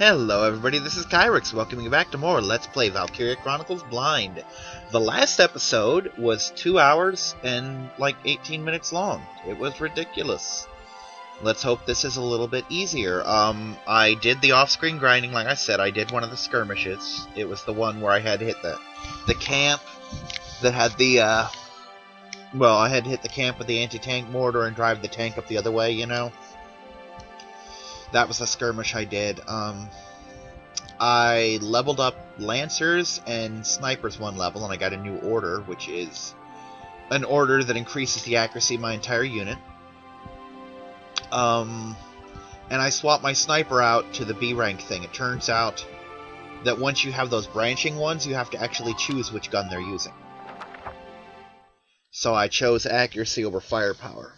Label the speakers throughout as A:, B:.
A: Hello everybody, this is Kyrix, welcoming you back to more Let's Play Valkyria Chronicles Blind. The last episode was 2 hours and like 18 minutes long. It was ridiculous. Let's hope this is a little bit easier. I did the off-screen grinding, like I said. I did one of the skirmishes. It was the one where I had to hit the camp that had the, well, I had to hit the camp with the anti-tank mortar and drive the tank up the other way, you know? That was the skirmish I did. I leveled up Lancers and Snipers 1 level, and I got a new order, which is an order that increases the accuracy of my entire unit. And I swapped my Sniper out to the B rank thing. It turns out that once you have those branching ones, you have to actually choose which gun they're using. So I chose accuracy over firepower.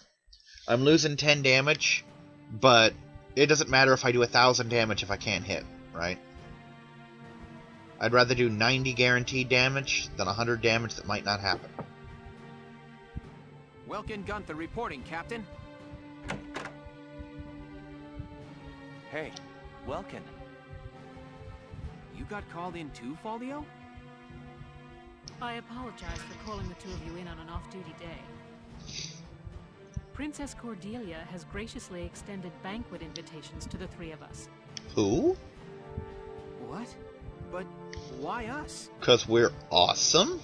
A: I'm losing 10 damage, but it doesn't matter if I do 1,000 damage if I can't hit, right? I'd rather do 90 guaranteed damage than 100 damage that might not happen.
B: Welkin Gunther reporting, Captain.
C: Hey, Welkin.
B: You got called in too, Faldio?
D: I apologize for calling the two of you in on an off-duty day. Princess Cordelia has graciously extended banquet invitations to the three of us.
A: Who?
B: What? But why us?
A: 'Cause we're awesome?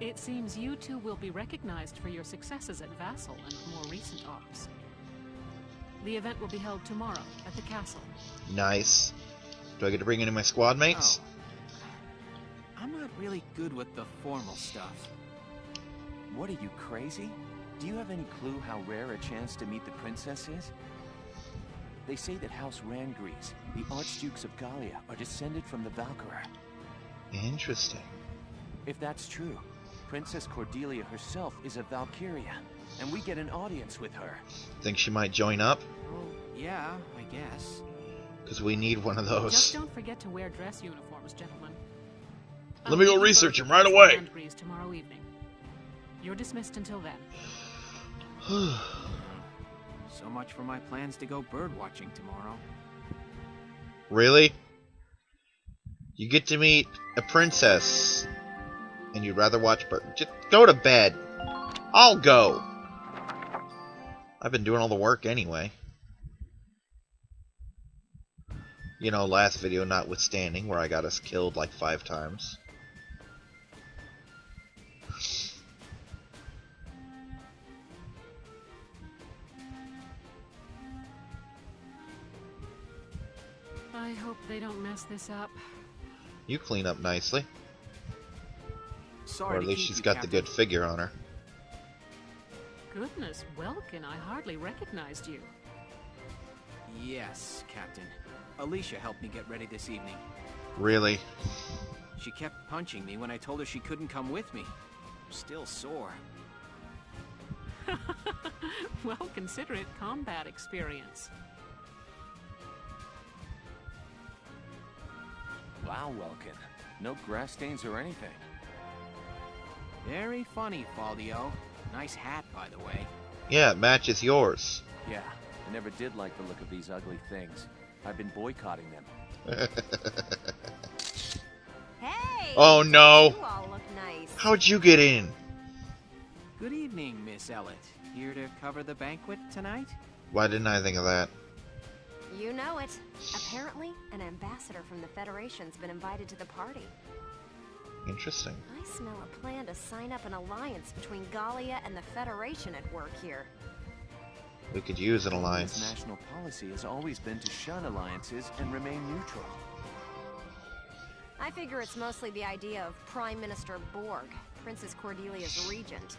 D: It seems you two will be recognized for your successes at Vassal and more recent ops. The event will be held tomorrow at the castle.
A: Nice. Do I get to bring any of my squad mates?
B: Oh. I'm not really good with the formal stuff.
C: What are you, crazy? Do you have any clue how rare a chance to meet the princess is? They say that House Rangries, the Archdukes of Gallia, are descended from the Valkyria.
A: Interesting.
C: If that's true, Princess Cordelia herself is a Valkyria, and we get an audience with her.
A: Think she might join up?
B: Oh, yeah, I guess.
A: Because we need one of those.
D: Just don't forget to wear dress uniforms, gentlemen.
A: Let me go research him right away.
D: Tomorrow evening. You're dismissed until then.
B: So much for my plans to go bird watching tomorrow.
A: Really? You get to meet a princess, and you'd rather watch bird. Just go to bed. I'll go. I've been doing all the work anyway. You know, last video notwithstanding, where I got us killed like 5 times.
D: I hope they don't mess this up.
A: You clean up nicely.
B: Sorry
A: Or at least she's got the good figure on her.
D: Goodness, Welkin, I hardly recognized you.
B: Yes, Captain. Alicia helped me get ready this evening.
A: Really?
B: She kept punching me when I told her she couldn't come with me. I'm still sore.
D: Well, consider it combat experience.
C: Wow, Welkin. No grass stains or anything.
B: Very funny, Faldio. Nice hat, by the way.
A: Yeah, it matches yours.
C: Yeah, I never did like the look of these ugly things. I've been boycotting them.
E: Hey!
A: Oh no!
E: You all look nice.
A: How'd you get in?
B: Good evening, Miss Ellett. Here to cover the banquet tonight?
A: Why didn't I think of that?
E: You know it. Apparently, an ambassador from the Federation's been invited to the party.
A: Interesting.
E: I smell a plan to sign up an alliance between Gallia and the Federation at work here.
A: We could use an
C: Its
A: alliance.
C: national policy has always been to shun alliances and remain neutral.
E: I figure it's mostly the idea of Prime Minister Borg, Princess Cordelia's regent.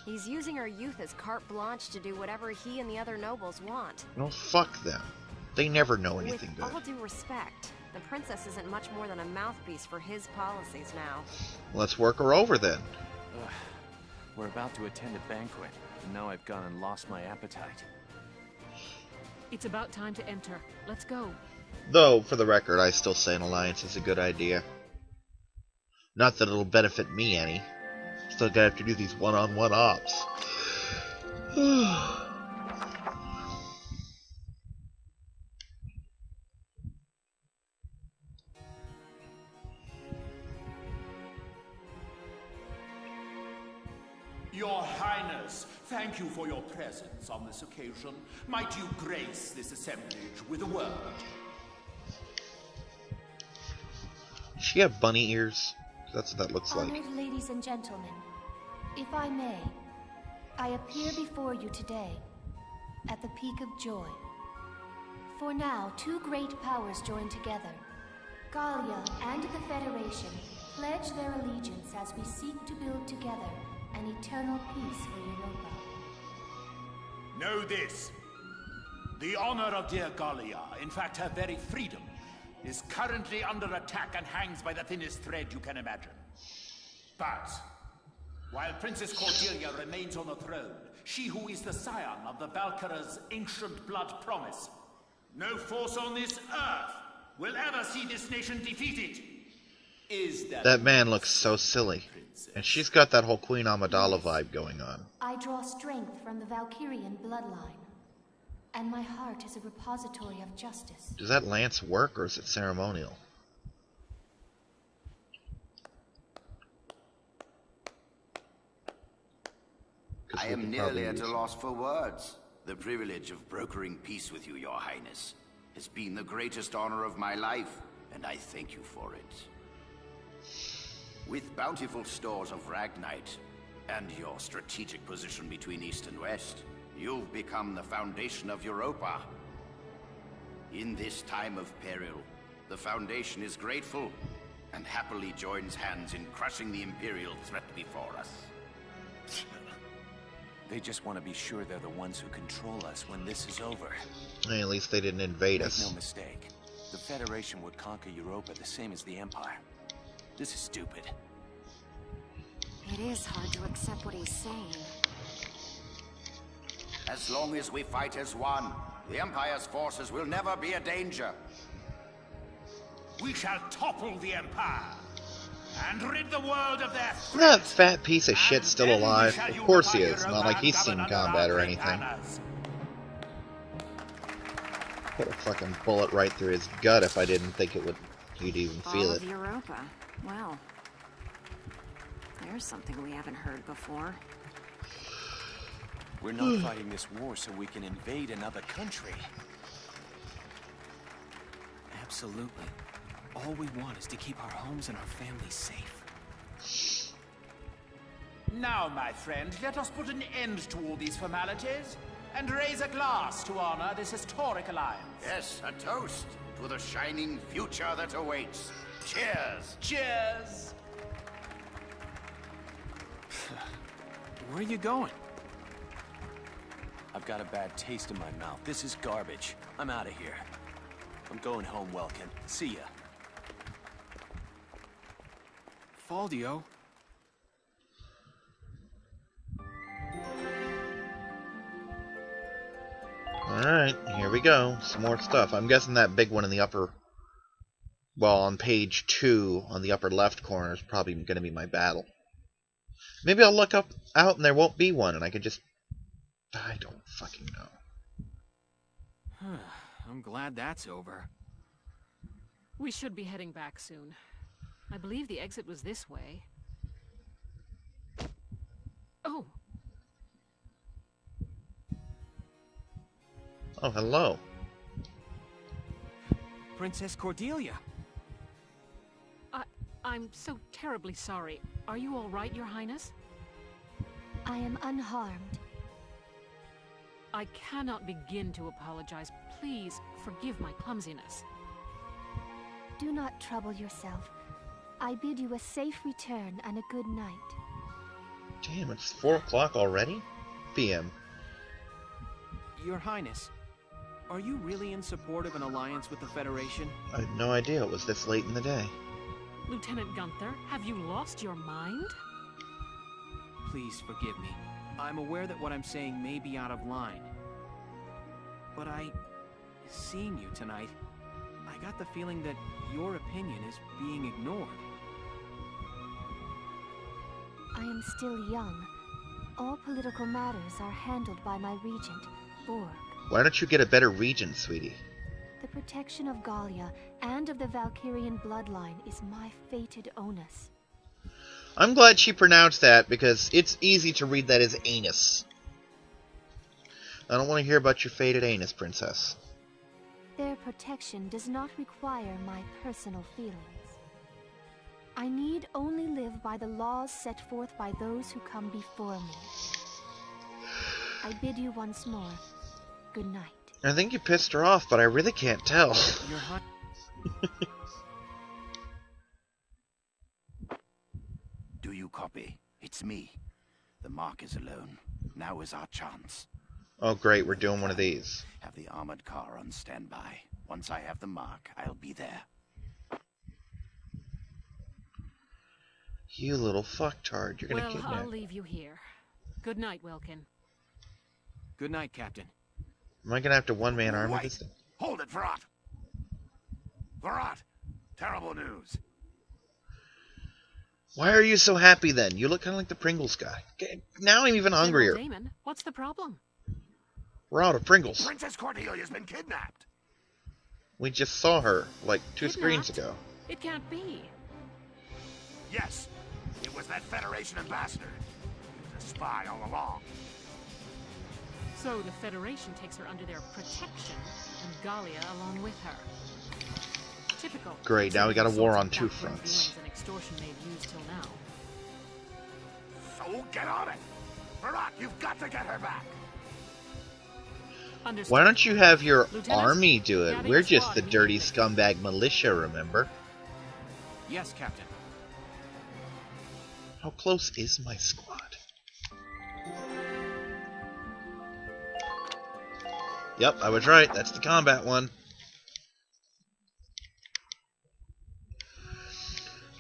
E: He's using her youth as carte blanche to do whatever he and the other nobles want.
A: No, fuck them. They never know anything
E: With all
A: good.
E: due respect, the princess isn't much more than a mouthpiece for his policies now.
A: Let's work her over then.
C: Ugh. We're about to attend a banquet, and now I've gone and lost my appetite.
D: It's about time to enter. Let's go.
A: Though, for the record, I still say an alliance is a good idea. Not that it'll benefit me any. Still gotta have to do these one-on-one ops.
F: Thank you for your presence on this occasion. Might you grace this assemblage with a word?
A: She have bunny ears? That's what that looks like.
G: Honored ladies and gentlemen, if I may, I appear before you today at the peak of joy. For now, two great powers join together. Gallia and the Federation pledge their allegiance as we seek to build together an eternal peace for Europa.
F: Know this. The honor of dear Gallia, in fact her very freedom, is currently under attack and hangs by the thinnest thread you can imagine. But, while Princess Cordelia remains on the throne, she who is the scion of the Valkyria's ancient blood promise, no force on this earth will ever see this nation defeated. Is
A: that man looks so silly. And she's got that whole Queen Amidala vibe going on.
G: I draw strength from the Valkyrian bloodline, and my heart is a repository of justice.
A: Does that lance work, or is it ceremonial?
H: I am nearly at a loss for words. The privilege of brokering peace with you, Your Highness, has been the greatest honor of my life, and I thank you for it. With bountiful stores of Ragnite, and your strategic position between East and West, you've become the foundation of Europa. In this time of peril, the Foundation is grateful, and happily joins hands in crushing the Imperial threat before us.
C: They just want to be sure they're the ones who control us when this is over.
A: Hey, at least they didn't invade
C: Make
A: us.
C: no mistake. The Federation would conquer Europa the same as the Empire. This is stupid.
E: It is hard to accept what he's saying.
H: As long as we fight as one, the Empire's forces will never be a danger.
F: We shall topple the Empire and rid the world of their
A: Isn't that fat piece of shit still alive? Of course he is. Not like he's seen combat or anything. Put a fucking bullet right through his gut if I didn't think it would. You'd even feel
E: All
A: it.
E: of Europa. Well, there's something we haven't heard before.
C: We're not fighting this war so we can invade another country. Absolutely. All we want is to keep our homes and our families safe.
F: Now, my friend, let us put an end to all these formalities and raise a glass to honor this historic alliance.
H: Yes, a toast to the shining future that awaits. Cheers!
F: Cheers!
C: Where are you going? I've got a bad taste in my mouth. This is garbage. I'm out of here. I'm going home, Welkin. See ya.
B: Faldio?
A: Alright, here we go. Some more stuff. I'm guessing that big one in the upper... Well, on page 2, on the upper left corner, is probably going to be my battle. Maybe I'll look out and there won't be one, and I can just... I don't fucking know.
B: I'm glad that's over.
D: We should be heading back soon. I believe the exit was this way. Oh!
A: Oh, hello.
B: Princess Cordelia!
D: I'm so terribly sorry. Are you all right, Your Highness?
G: I am unharmed.
D: I cannot begin to apologize. Please forgive my clumsiness.
G: Do not trouble yourself. I bid you a safe return and a good night.
A: Damn, it's 4 o'clock already? PM.
B: Your Highness, are you really in support of an alliance with the Federation?
A: I had no idea it was this late in the day.
D: Lieutenant Gunther, have you lost your mind?
B: Please forgive me. I'm aware that what I'm saying may be out of line. But seeing you tonight, I got the feeling that your opinion is being ignored.
G: I am still young. All political matters are handled by my regent, Borg.
A: Why don't you get a better regent, sweetie?
G: The protection of Gallia and of the Valkyrian bloodline is my fated onus.
A: I'm glad she pronounced that, because it's easy to read that as anus. I don't want to hear about your faded anus, princess.
G: Their protection does not require my personal feelings. I need only live by the laws set forth by those who come before me. I bid you once more, good night.
A: I think you pissed her off, but I really can't tell.
B: You're hot.
H: Do you copy? It's me. The mark is alone. Now is our chance.
A: Oh great, we're doing one of these.
H: Have the armored car on standby. Once I have the mark, I'll be there.
A: You little fucktard, you're gonna
D: Well,
A: kidnap
D: I'll
A: me.
D: leave you here. Good night, Welkin.
B: Good night, Captain.
A: Am I gonna have to one-man army
H: Wait!
A: this thing?
H: Hold it, Varrot! Varrot! Terrible news.
A: Why are you so happy then? You look kind of like the Pringles guy. Now I'm even hungrier.
D: General Damon, what's the problem?
A: We're out of Pringles.
H: Princess Cordelia's been kidnapped.
A: We just saw her like 2
D: Kidnapped?
A: screens ago.
D: It can't be.
H: Yes, it was that Federation ambassador. He was a spy all along.
D: So the Federation takes her under their protection, and Galia along with her. Typical.
A: Great, now we got a war on two
D: Backroom
A: fronts.
D: dealings and extortion they've used till now.
H: So get on it. Varrot, you've got to get her back.
D: Understood.
A: Why don't you have your
D: Lieutenant,
A: army do it?
D: gather
A: We're
D: your
A: just
D: squad
A: the dirty
D: immediately.
A: scumbag militia, remember?
B: Yes, Captain.
A: How close is my squad? Yep, I was right. That's the combat one.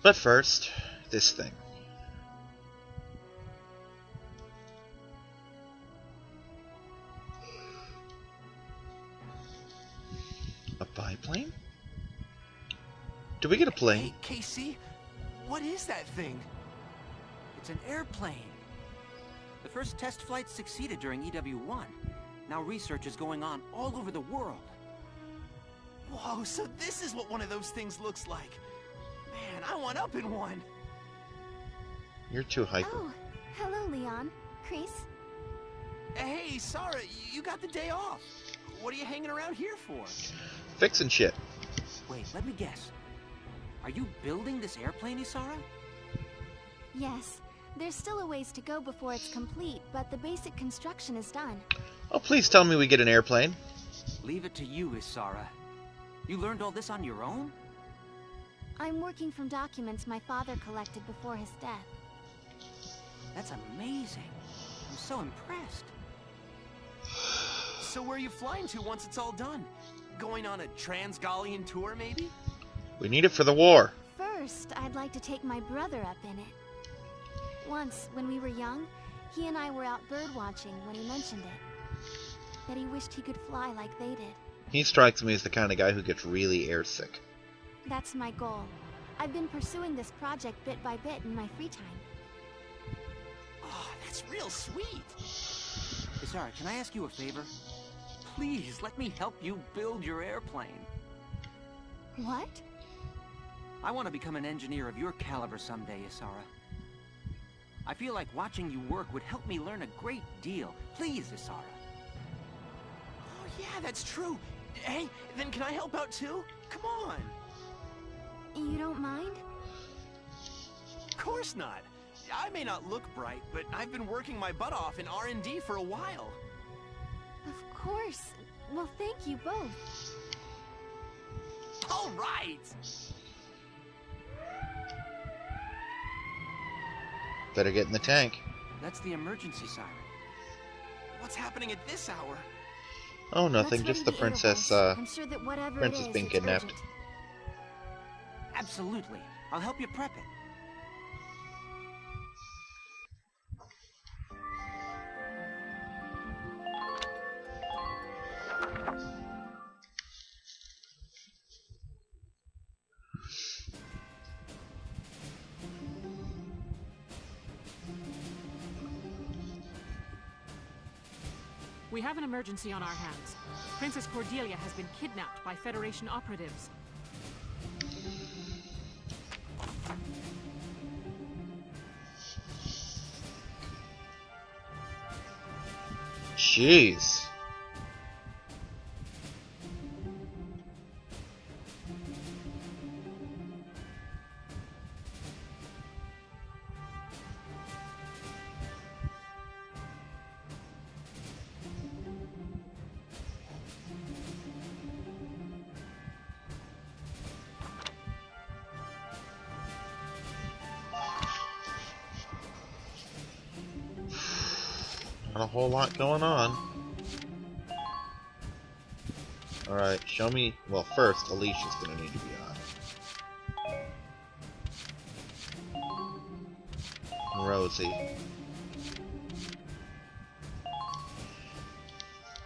A: But first, this thing. A biplane? Do we get a plane?
C: Hey, Casey, what is that thing?
B: It's an airplane. The first test flight succeeded during EW1. Now research is going on all over the world.
C: Whoa, so this is what one of those things looks like. Man, I want up in one.
A: You're too hyper.
G: Oh, hello, Leon. Chris.
C: Hey, Sarah, you got the day off. What are you hanging around here for?
A: Fixing shit.
B: Wait, let me guess. Are you building this airplane, Isara?
G: Yes, there's still a ways to go before it's complete, but the basic construction is done.
A: Oh, please tell me we get an airplane.
B: Leave it to you, Isara. You learned all this on your own?
G: I'm working from documents my father collected before his death.
B: That's amazing. I'm so impressed.
C: So where are you flying to once it's all done? Going on a Trans-Gallian tour, maybe?
A: We need it for the war.
G: First, I'd like to take my brother up in it. Once, when we were young, he and I were out bird watching when he mentioned it. That he wished he could fly like they did.
A: He strikes me as the kind of guy who gets really airsick.
G: That's my goal. I've been pursuing this project bit by bit in my free time.
C: Oh, that's real sweet.
B: Isara, can I ask you a favor? Please, let me help you build your airplane.
G: What?
B: I want to become an engineer of your caliber someday, Isara. I feel like watching you work would help me learn a great deal. Please, Isara.
C: Oh, yeah, that's true. Hey, then can I help out too? Come on.
G: You don't mind?
C: Of course not. I may not look bright, but I've been working my butt off in R&D for a while.
G: Of course. Well, thank you both.
C: All right.
A: Better get in the tank.
B: That's the emergency siren.
C: What's happening at this hour?
A: Oh, nothing.
G: Let's
A: Just the
G: ready
A: princess,
G: Edelweiss. I'm sure that whatever
A: princess
G: it is,
A: being
G: it's
A: kidnapped.
G: urgent.
B: Absolutely. I'll help you prep it.
D: We have an emergency on our hands. Princess Cordelia has been kidnapped by Federation operatives.
A: Jeez. Not a whole lot going on. Alright, show me... Well, first, Alicia's gonna need to be on. Rosie.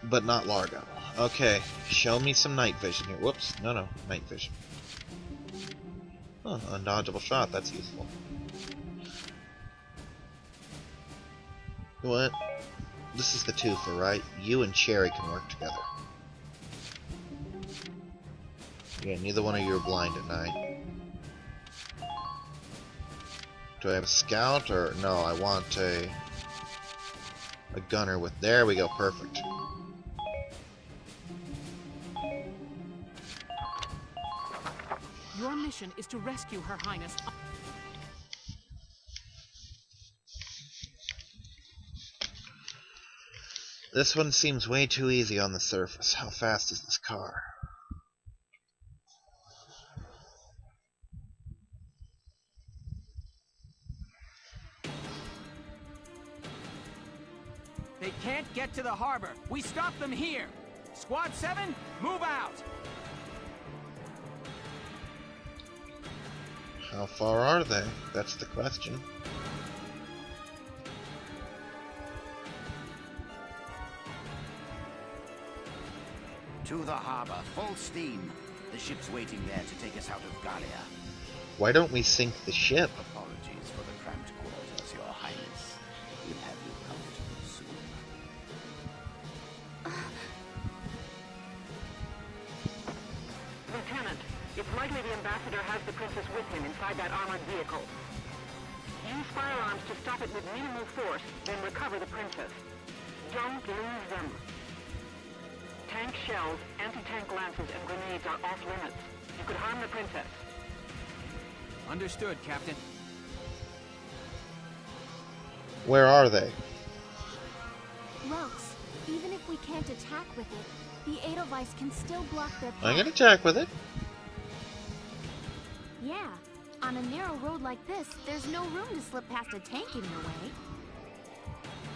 A: But not Largo. Okay, show me some night vision here. Whoops, no, night vision. Oh, undodgeable shot, that's useful. What? This is the twofer, right? You and Cherry can work together. Yeah, neither one of you are blind at night. Do I have a scout or... No, I want a gunner with... There we go, perfect.
D: Your mission is to rescue Her Highness.
A: This one seems way too easy on the surface. How fast is this car?
B: They can't get to the harbor. We stop them here. Squad 7, move out.
A: How far are they? That's the question.
H: To the harbor, full steam. The ship's waiting there to take us out of Gallia.
A: Why don't we sink the ship?
H: Apologies for the cramped quarters, Your Highness. We'll have you comfortable soon.
I: Lieutenant, it's likely the ambassador has the princess with him inside that armored vehicle. Use firearms to stop it with minimal force, then recover the princess. Don't lose them. Tank shells, anti-tank lances, and grenades are off limits. You could harm the princess.
B: Understood, Captain.
A: Where are they?
G: Rox, even if we can't attack with it, the Edelweiss can still block their path.
A: I can attack with it.
G: Yeah, on a narrow road like this, there's no room to slip past a tank in your way.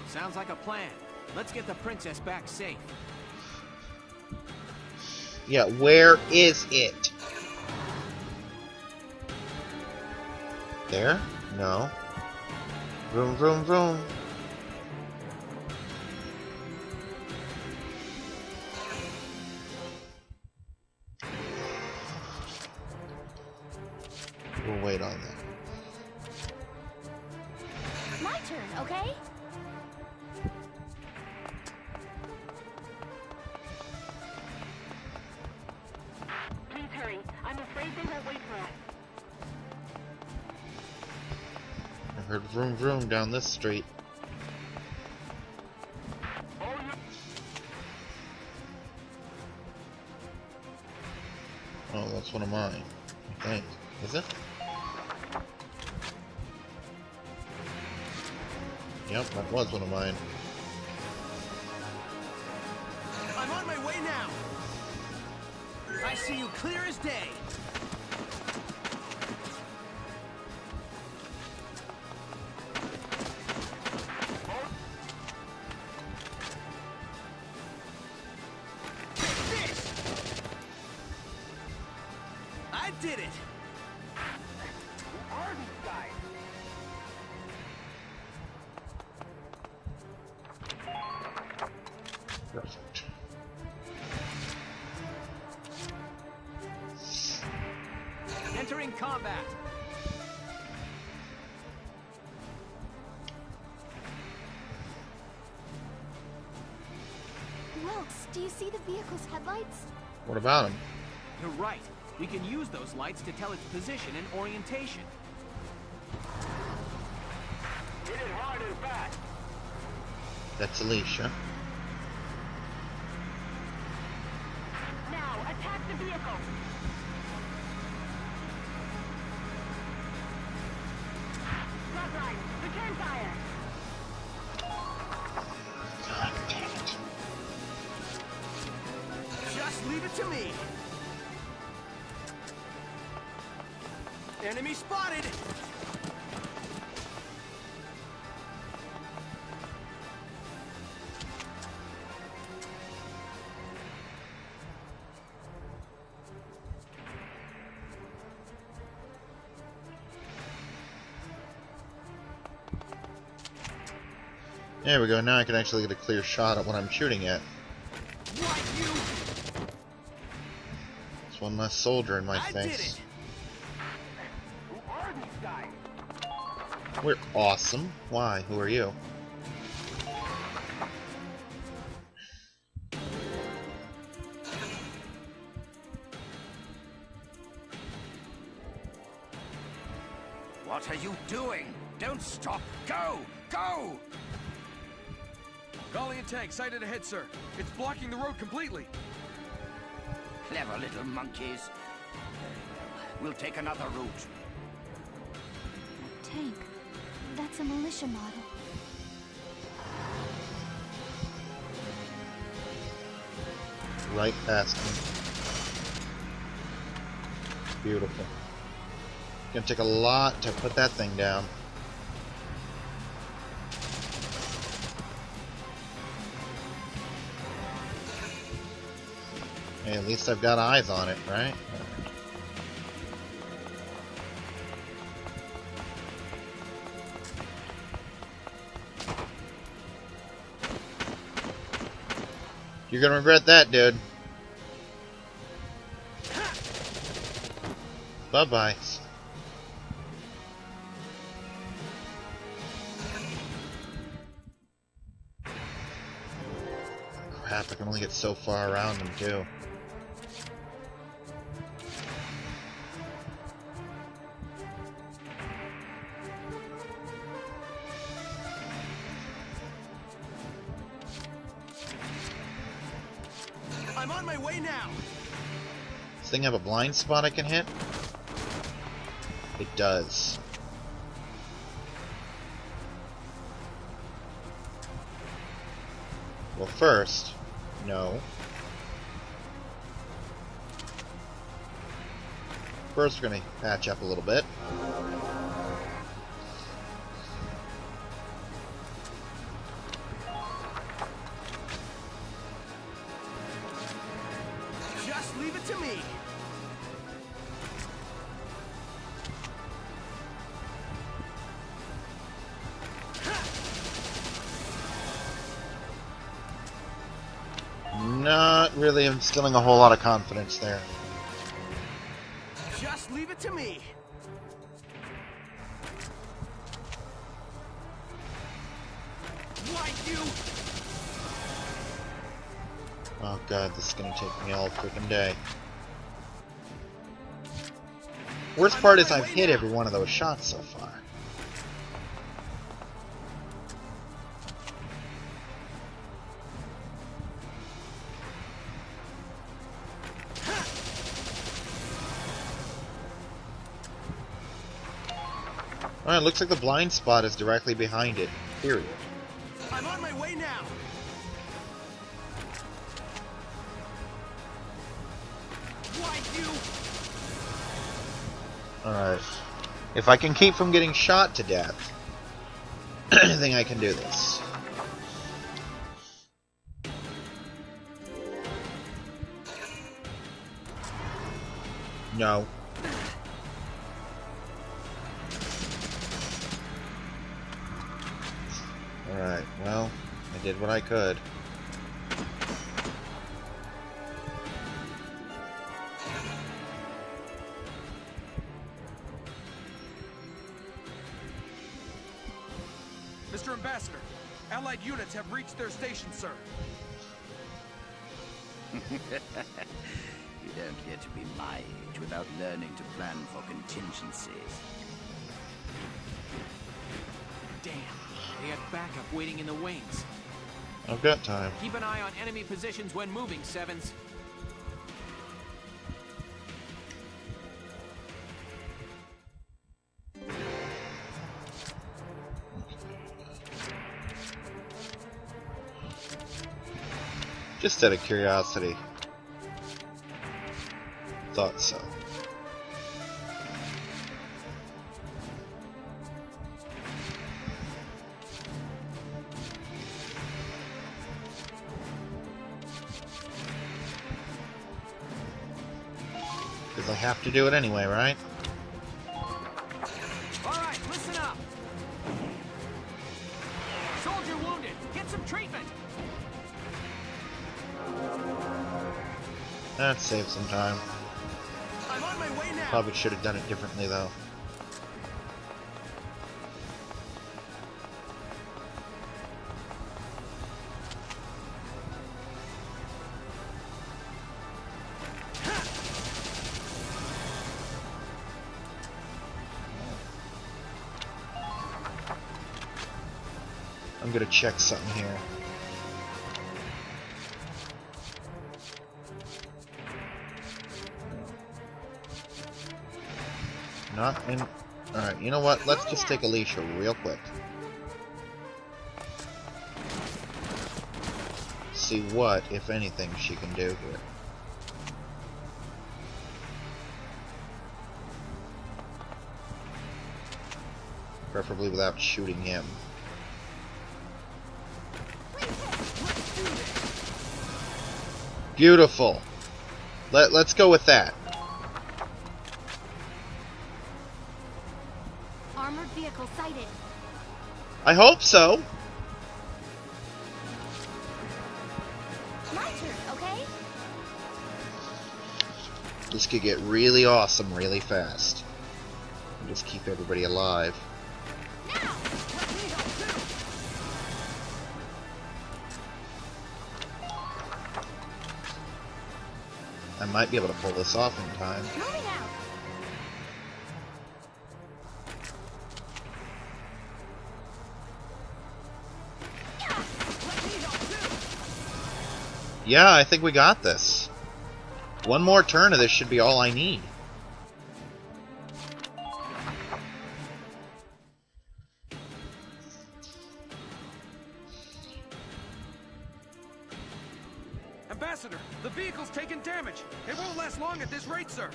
B: Sounds like a plan. Let's get the princess back safe.
A: Yeah, where is it? There? No. Vroom, vroom, vroom. We'll wait on that.
G: My turn, okay?
I: Please hurry. I'm afraid they won't wait for us.
A: I heard vroom, vroom down this street. Oh, that's one of mine, I think. Is it? Yep, that was one of mine.
B: I'm on my way now. I see you clear as day. Take this! I did it! Who are these guys?
A: Perfect.
B: Entering combat.
G: Rox, do you see the vehicle's headlights?
A: What about him?
B: You're right. We can use those lights to tell its position and orientation.
I: Hit it hard and fast.
A: That's Alicia.
I: Now, attack the vehicle. Bloodline, return fire.
A: God damn it.
B: Just leave it to me. Enemy spotted.
A: There we go. Now I can actually get a clear shot at what I'm shooting at. There's one less soldier in my face. We're awesome. Why? Who are you?
H: What are you doing? Don't stop! Go! Go!
J: Gallian tank sighted ahead, sir. It's blocking the road completely.
H: Clever little monkeys. We'll take another route.
G: Tank. That's a militia model.
A: Right past me. Beautiful. Gonna take a lot to put that thing down. Hey, at least I've got eyes on it, right? You're gonna regret that, dude. Bye-bye. Crap, I can only get so far around them, too.
J: I'm on my way now.
A: Does this thing have a blind spot I can hit? It does. Well, first, no. First, we're going to patch up a little bit.
J: Just leave it to me.
A: Not really instilling a whole lot of confidence there.
J: Just leave it to me. Why you?
A: Oh god, this is gonna take me all freaking day. Worst part is I've hit every one of those shots so far. Alright, looks like the blind spot is directly behind it. Period.
J: I'm on my way now. Why you?
A: Alright. If I can keep from getting shot to death, I think I can do this. No. Alright, well, I did what I could.
J: Mr. Ambassador, Allied units have reached their station, sir.
H: You don't get to be my age without learning to plan for contingencies.
B: Damn, they had backup waiting in the wings.
A: I've got time.
B: Keep an eye on enemy positions when moving, Sevens.
A: Just out of curiosity. Thought so. Because I have to do it anyway, right?
B: All right, listen up. Soldier wounded.
A: That saved some time.
J: I'm on my way now.
A: Probably should have done it differently, though. I'm gonna check something here. Not in... Alright, you know what? Let's just take Alicia real quick. See what, if anything, she can do here. Preferably without shooting him. Beautiful. Let's go with that.
E: Armored vehicle sighted.
A: I hope so.
E: My turn, okay?
A: This could get really awesome really fast. And just keep everybody alive.
E: Now!
A: I might be able to pull this off in time.
E: Moving out.
A: Yeah, I think we got this. One more turn of this should be all I need.
J: Ambassador, the vehicle's taking damage. It won't last long at this rate, sir.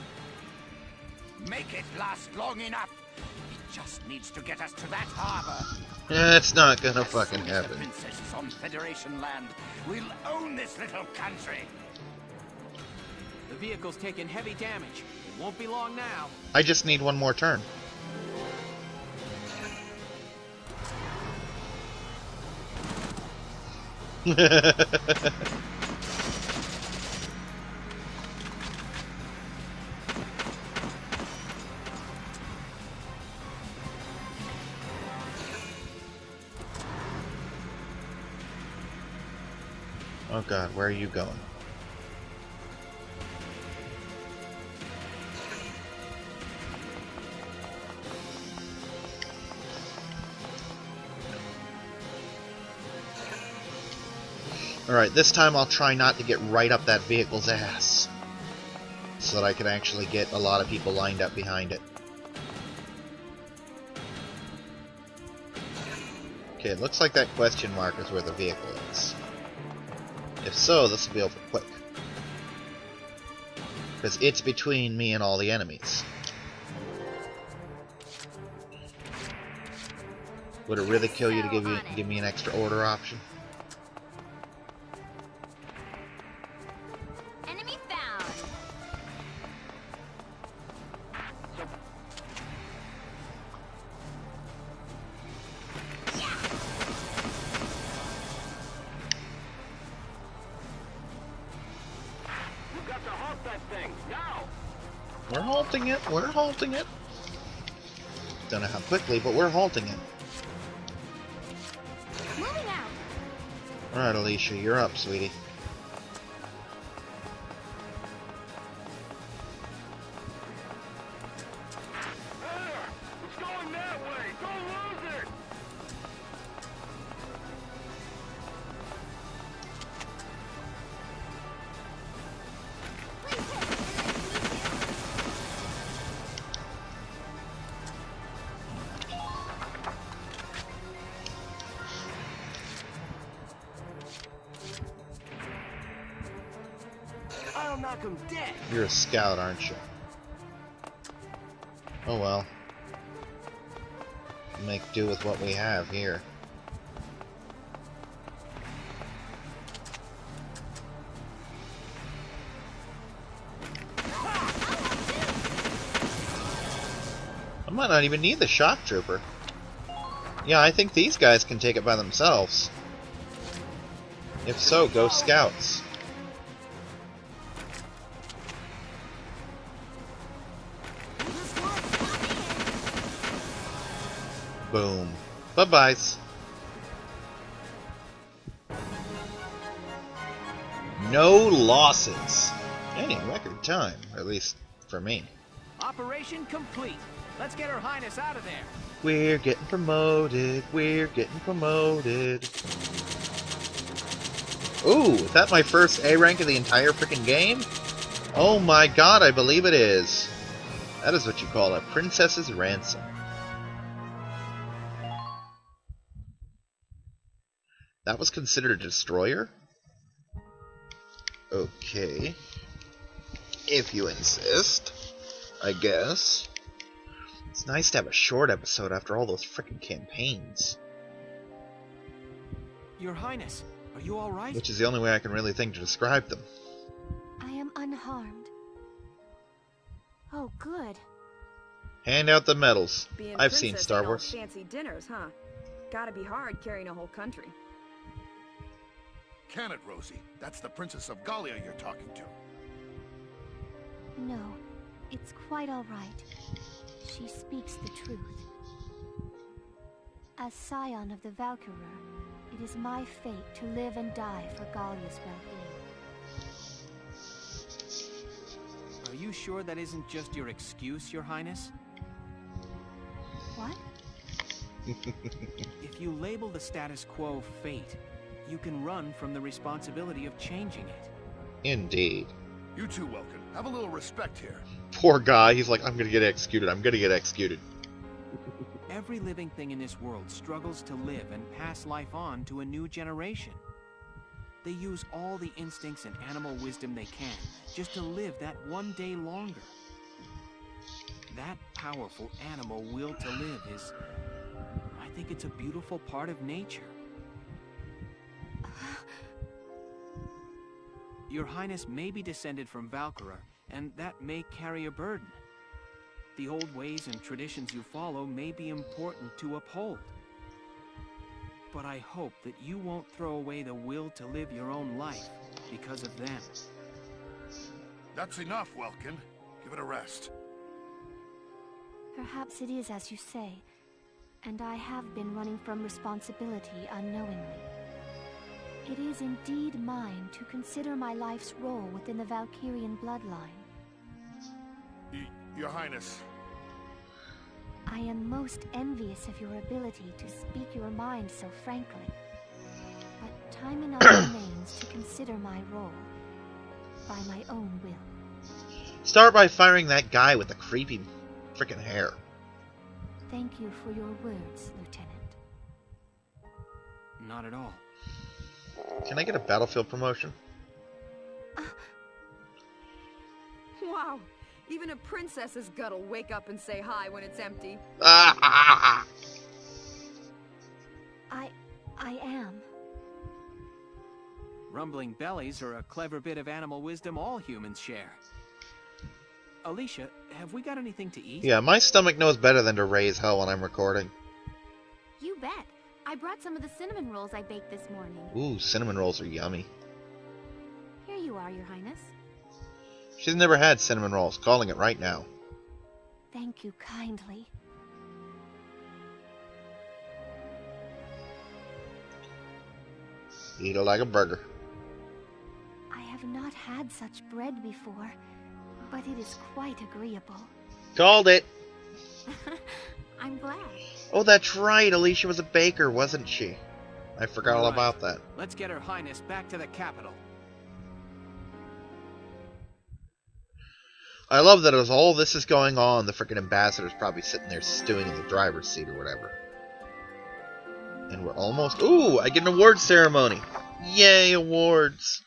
H: Make it last long enough. It just needs to get us to that harbor.
A: It's not gonna
H: As
A: fucking
H: soon as
A: happen.
H: The princess is on Federation land. We'll own this little country.
B: The vehicle's taking heavy damage. It won't be long now.
A: I just need one more turn. Oh god, where are you going? Alright, this time I'll try not to get right up that vehicle's ass, so that I can actually get a lot of people lined up behind it. Okay, it looks like that question mark is where the vehicle is. If so, this will be over quick. Because it's between me and all the enemies. Would it really kill you to give me an extra order option?
E: Enemy found.
I: You've got to halt that thing, now!
A: We're halting it, we're halting it. Don't know how quickly, but we're halting it.
E: Moving out.
A: Alright, Alicia, you're up, sweetie.
I: There! It's going that way! Don't lose it!
J: I'll knock him dead.
A: You're a scout, aren't you? Oh well. Make do with what we have here. I might not even need the shock trooper. Yeah, I think these guys can take it by themselves. If so, go scouts. Boom. Bye-byes. No losses. And in record time, at least for me.
B: Operation complete. Let's get Her Highness out of there.
A: We're getting promoted. We're getting promoted. Ooh, is that my first A rank of the entire freaking game? Oh my god, I believe it is. That is what you call a princess's ransom. That was considered a destroyer? Okay. If you insist, I guess. It's nice to have a short episode after all those frickin' campaigns.
B: Your Highness, are you alright?
A: Which is the only way I can really think to describe them.
G: I am unharmed. Oh, good.
A: Hand out the medals.
K: Being
A: I've seen
K: princess
A: Star
K: ain't all
A: Wars.
K: fancy dinners, huh? Gotta be hard carrying a whole country.
L: Can it, Rosie? That's the Princess of Gallia you're talking to.
G: No, it's quite all right. She speaks the truth. As scion of the Valkyria, it is my fate to live and die for Gallia's well-being.
B: Are you sure that isn't just your excuse, Your Highness?
G: What?
B: If you label the status quo fate, you can run from the responsibility of changing it.
A: Indeed.
L: You too, Welkin. Have a little respect here.
A: Poor guy, he's like, I'm gonna get executed, I'm gonna get executed.
B: Every living thing in this world struggles to live and pass life on to a new generation. They use all the instincts and animal wisdom they can just to live that one day longer. That powerful animal will to live is... I think it's a beautiful part of nature. Your Highness may be descended from Valkyria, and that may carry a burden. The old ways and traditions you follow may be important to uphold. But I hope that you won't throw away the will to live your own life because of them.
L: That's enough, Welkin. Give it a rest.
G: Perhaps it is as you say, and I have been running from responsibility unknowingly. It is indeed mine to consider my life's role within the Valkyrian bloodline.
L: Your Highness.
G: I am most envious of your ability to speak your mind so frankly. But time enough remains to consider my role by my own will.
A: Start by firing that guy with the creepy frickin' hair.
G: Thank you for your words, Lieutenant.
B: Not at all.
A: Can I get a battlefield promotion?
K: Wow, even a princess's gut'll wake up and say hi when it's empty.
G: I am.
B: Rumbling bellies are a clever bit of animal wisdom all humans share. Alicia, have we got anything to eat?
A: Yeah, my stomach knows better than to raise hell when I'm recording.
M: You bet. I brought some of the cinnamon rolls I baked this morning.
A: Ooh, cinnamon rolls are yummy.
M: Here you are, Your Highness.
A: She's never had cinnamon rolls. Calling it right now.
G: Thank you kindly.
A: Eat it like a burger.
G: I have not had such bread before, but it is quite agreeable.
A: Called it!
M: I'm glad.
A: Oh, that's right. Alicia was a baker, wasn't she? I forgot all about that.
B: Let's get Her Highness back to the capital.
A: I love that as all this is going on, the frickin' ambassador's probably sitting there stewing in the driver's seat or whatever. And we're almost... Ooh, I get an award ceremony. Yay, awards.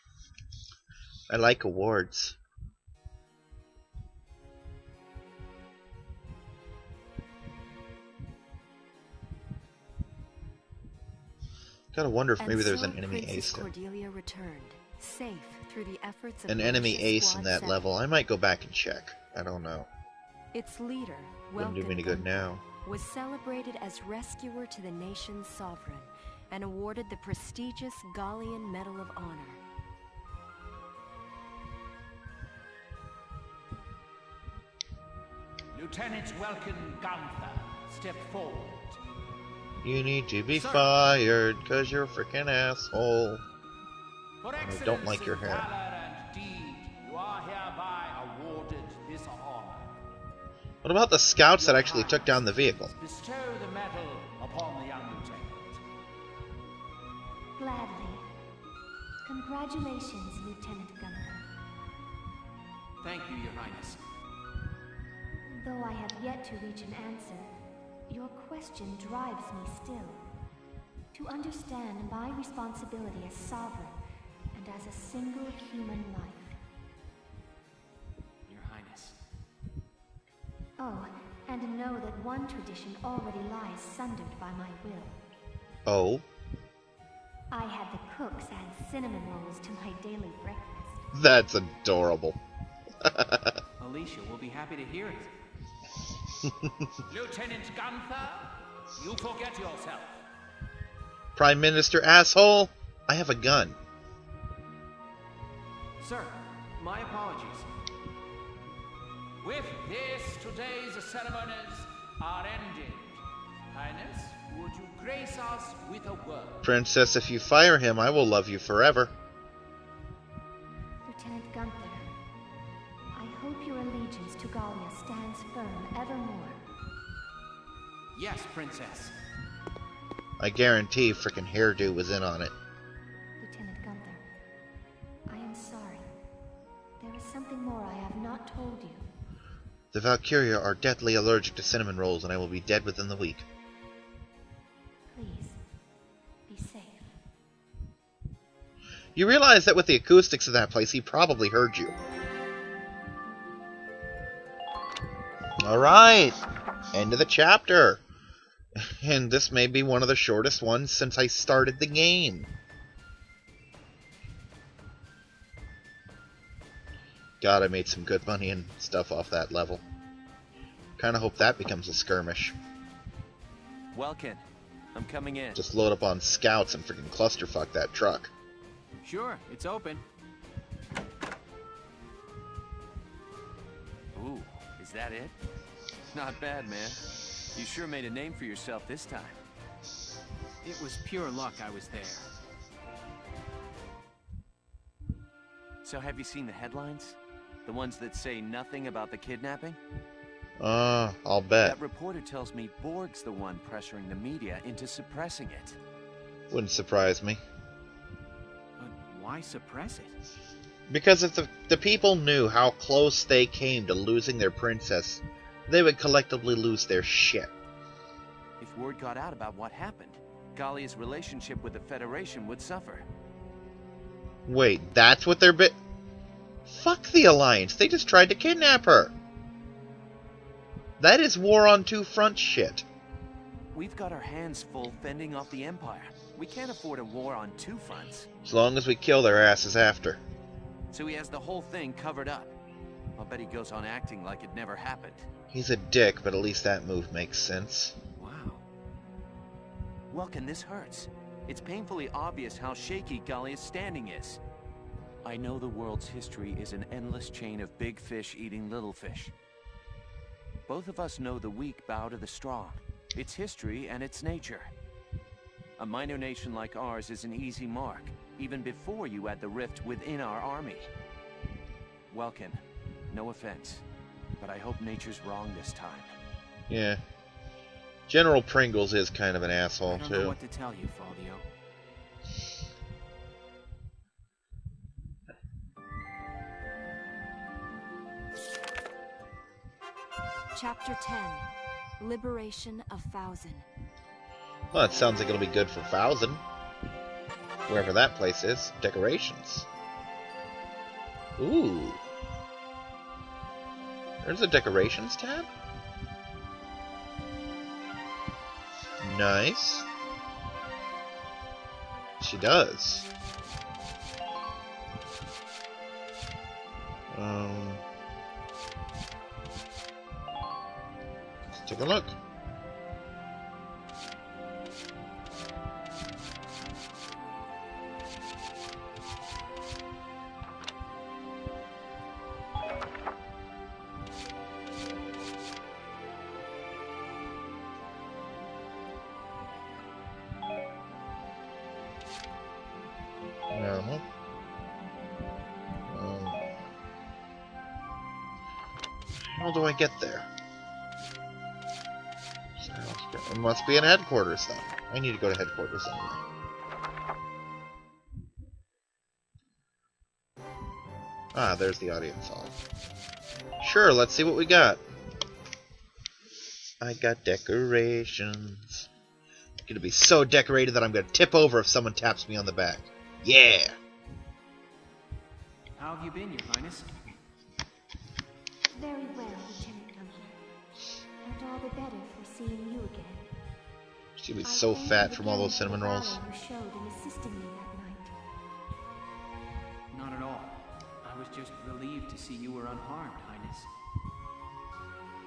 A: I like awards. Gotta wonder if maybe there's an enemy ace there.
E: Cordelia returned, safe through the efforts of
A: An enemy
E: Lucius
A: ace in
E: Squad
A: that
E: 7.
A: level. I might go back and check. I don't know.
E: Its leader,
A: Wouldn't do me any
E: Welkin
A: good now.
E: was celebrated as rescuer to the nation's sovereign and awarded the prestigious Gallian Medal of Honor.
F: Lieutenant Welkin Gunther, step forward.
A: You need to be fired, cause you're a freaking asshole.
F: For
A: I
F: excellence
A: don't like your
F: in
A: hair.
F: valor and deed, you are hereby awarded this honor.
A: What about the scouts that actually took down the vehicle?
F: Bestow the medal upon the young lieutenant.
G: Gladly. Congratulations, Lieutenant Gunther.
B: Thank you, Your Highness.
G: Though I have yet to reach an answer, your question drives me still. To understand my responsibility as sovereign and as a single human life.
B: Your Highness.
G: Oh, and know that one tradition already lies sundered by my will.
A: Oh?
G: I had the cooks add cinnamon rolls to my daily breakfast.
A: That's adorable.
B: Alicia will be happy to hear it.
F: Lieutenant Gunther, you forget yourself.
A: Prime Minister asshole, I have a gun.
B: Sir, my apologies.
F: With this, today's ceremonies are ended. Highness, would you grace us with a word?
A: Princess, if you fire him, I will love you forever.
G: Lieutenant Gunther, I hope your allegiance to Gallia stands firm evermore.
B: Yes, Princess.
A: I guarantee frickin' Hairdo was in on it.
G: Lieutenant Gunther, I am sorry. There is something more I have not told you.
A: The Valkyria are deathly allergic to cinnamon rolls, and I will be dead within the week.
G: Please, be safe.
A: You realize that with the acoustics of that place, he probably heard you. Alright, end of the chapter. And this may be one of the shortest ones since I started the game. God, I made some good money and stuff off that level. Kinda hope that becomes a skirmish.
C: Welkin, I'm coming in.
A: Just load up on scouts and freaking clusterfuck that truck.
B: Sure, it's open.
C: Ooh, is that it? Not bad, man. You sure made a name for yourself this time.
B: It was pure luck I was there.
C: So have you seen the headlines? The ones that say nothing about the kidnapping?
A: I'll bet.
C: That reporter tells me Borg's the one pressuring the media into suppressing it.
A: Wouldn't surprise me.
B: But why suppress it?
A: Because if the people knew how close they came to losing their princess, they would collectively lose their shit.
C: If word got out about what happened, Gallia's relationship with the Federation would suffer.
A: Wait, that's what they're Fuck the Alliance, they just tried to kidnap her. That is war on two fronts shit.
C: We've got our hands full fending off the Empire. We can't afford a war on two fronts.
A: As long as we kill their asses after.
C: So he has the whole thing covered up. I'll bet he goes on acting like it never happened.
A: He's a dick, but at least that move makes sense.
C: Wow. Welkin, this hurts. It's painfully obvious how shaky Gallia's standing is. I know the world's history is an endless chain of big fish eating little fish. Both of us know the weak bow to the strong. It's history and it's nature. A minor nation like ours is an easy mark, even before you add the rift within our army. Welkin, no offense, but I hope nature's wrong this time.
A: Yeah. General Pringles is kind of an asshole,
B: I don't
A: too.
B: know what to tell you, Faldio.
E: Chapter 10. Liberation of Thousand.
A: Well, it sounds like it'll be good for Thousand. Wherever that place is. Decorations. Ooh. There's a decorations tab? Nice. She does. Let's take a look. How do I get there? It must be in headquarters then. I need to go to headquarters anyway. Ah, there's the audience hall. Sure, let's see what we got. I got decorations. I'm gonna be so decorated that I'm gonna tip over if someone taps me on the back. Yeah!
B: How have you been, Your Highness?
G: Very well, Lieutenant Gunther. And all the better for seeing you again.
A: She'd be so fat from all those cinnamon rolls.
G: You showed in assisting me that night.
B: Not at all. I was just relieved to see you were unharmed, Highness.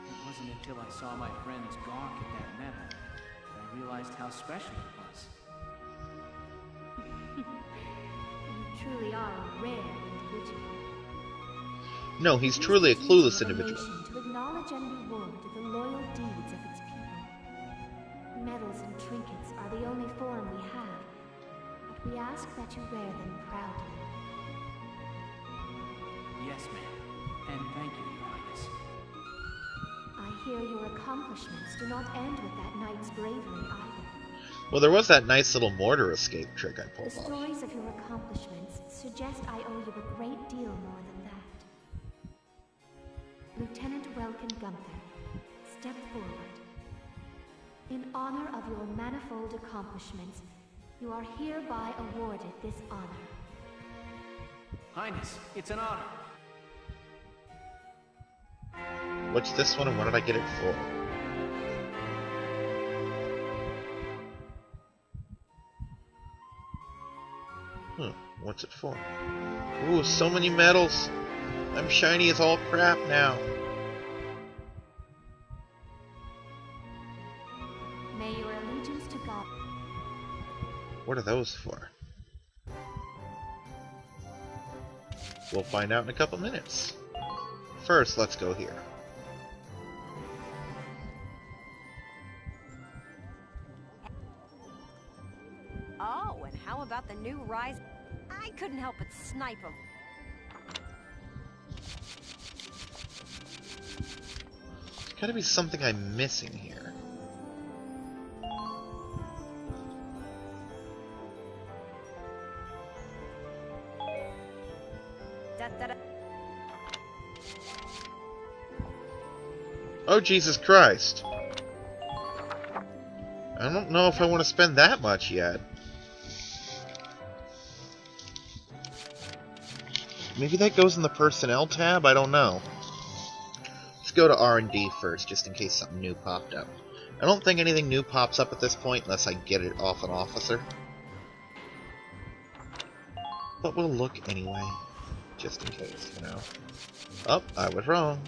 B: It wasn't until I saw my friends gawk at that medal that I realized how special it was.
G: You truly are a rare individual.
A: No, he's truly a clueless individual.
G: To acknowledge and reward the loyal deeds of its people. Medals and trinkets are the only form we have, but we ask that you wear them proudly.
B: Yes, ma'am. And thank you, Your Highness.
G: I hear your accomplishments do not end with that knight's bravery either.
A: Well, there was that nice little mortar escape trick I
G: The
A: pulled off.
G: stories of your accomplishments suggest I owe you a great deal more than that. Lieutenant Welkin Gunther, step forward. In honor of your manifold accomplishments, you are hereby awarded this honor.
B: Highness, it's an honor.
A: What's this one and what did I get it for? What's it for? Ooh, so many medals! I'm shiny as all crap now.
G: May your allegiance to God.
A: What are those for? We'll find out in a couple minutes. First, let's go here.
E: Oh, and how about the new rise? I couldn't help but snipe him.
A: There's gotta be something I'm missing here. Oh, Jesus Christ. I don't know if I want to spend that much yet. Maybe that goes in the personnel tab? I don't know. Let's go to R&D first, just in case something new popped up. I don't think anything new pops up at this point unless I get it off an officer. But we'll look anyway, just in case, you know. Oh, I was wrong.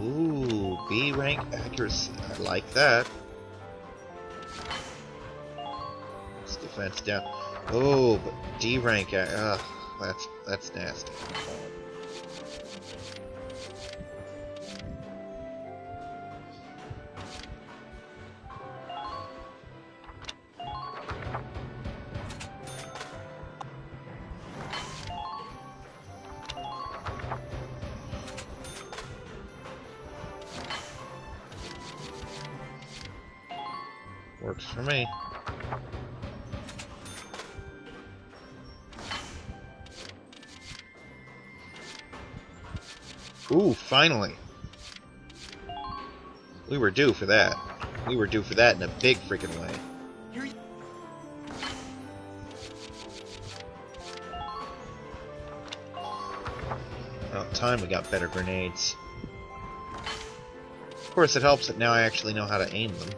A: Ooh, B rank accuracy. I like that. Let's defense down. Oh, but D rank. That's nasty. Works for me. Ooh, finally. We were due for that. We were due for that in a big freaking way. About time we got better grenades. Of course, it helps that now I actually know how to aim them.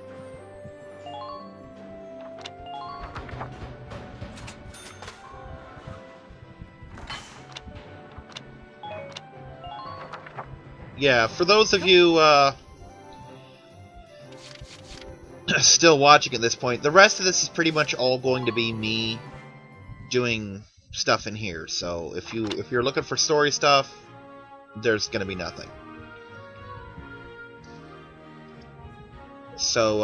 A: Yeah, for those of you still watching at this point, the rest of this is pretty much all going to be me doing stuff in here. So if you're looking for story stuff, there's going to be nothing. So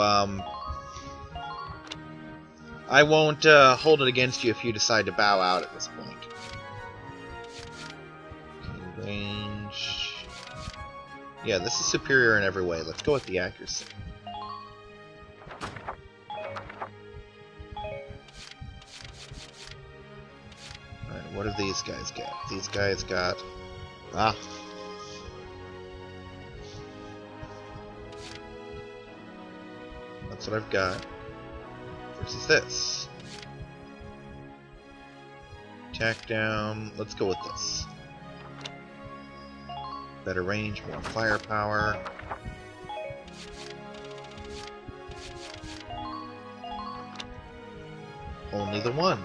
A: I won't hold it against you if you decide to bow out at this point. Okay, range. Yeah, this is superior in every way. Let's go with the accuracy. Alright, what do these guys get? These guys got... Ah. That's what I've got. Versus this. Attack down. Let's go with this. Better range, more firepower. Only the one.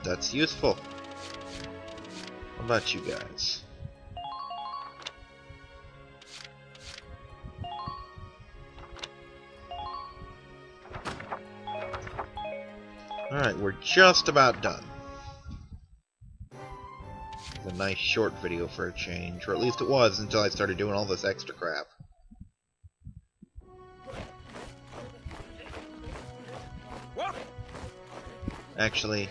A: That's useful. How about you guys? Alright, we're just about done. It's a nice short video for a change, or at least it was until I started doing all this extra crap. Actually,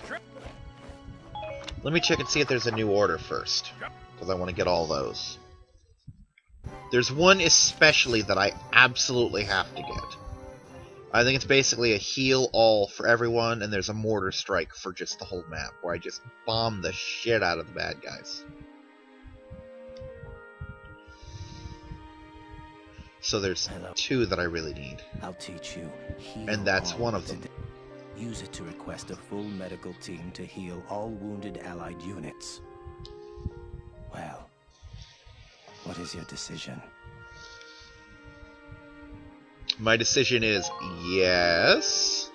A: let me check and see if there's a new order first, because I want to get all those. There's one especially that I absolutely have to get. I think it's basically a heal all for everyone, and there's a mortar strike for just the whole map, where I just bomb the shit out of the bad guys. So there's two that I really need.
C: I'll teach you.
A: And that's one of them.
C: Use it to request a full medical team to heal all wounded allied units. Well, what is your decision?
A: My decision is yes.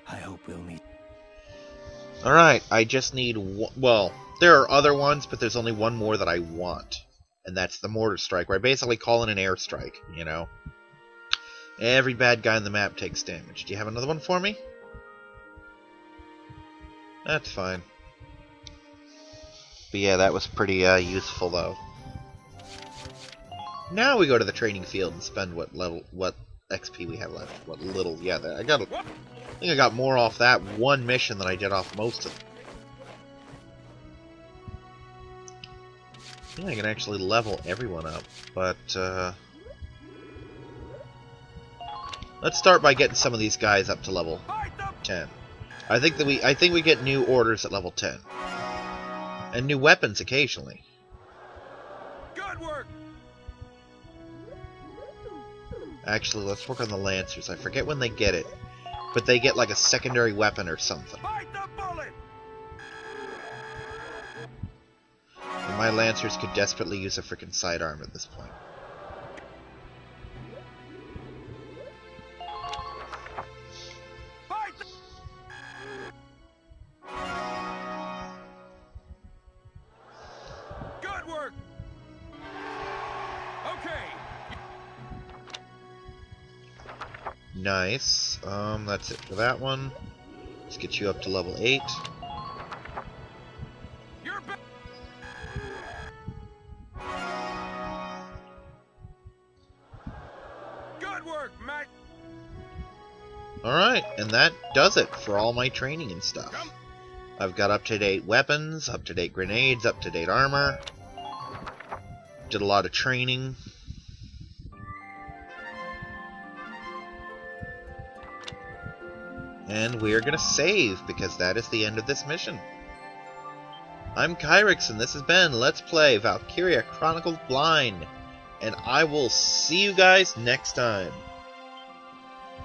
C: I hope we'll meet.
A: Alright, I just need one. Well, there are other ones, but there's only one more that I want. And that's the mortar strike, where I basically call in an airstrike, you know? Every bad guy on the map takes damage. Do you have another one for me? That's fine. But yeah, that was pretty useful, though. Now we go to the training field and spend what XP we have left. What little, yeah. I think I got more off that one mission than I did off most of them. I think I can actually level everyone up, but let's start by getting some of these guys up to level 10. I think we get new orders at level 10, and new weapons occasionally.
J: Good work.
A: Actually, let's work on the Lancers. I forget when they get it, but they get like a secondary weapon or something. And my Lancers could desperately use a freaking sidearm at this point.
J: Good work. Okay.
A: Nice. That's it for that one. Let's get you up to level 8.
J: Good work, Mac.
A: Alright, and that does it for all my training and stuff. I've got up-to-date weapons, up-to-date grenades, up-to-date armor. Did a lot of training. And we're gonna save, because that is the end of this mission. I'm Kyrix, and this has been Let's Play Valkyria Chronicles Blind. And I will see you guys next time.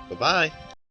A: Bye-bye.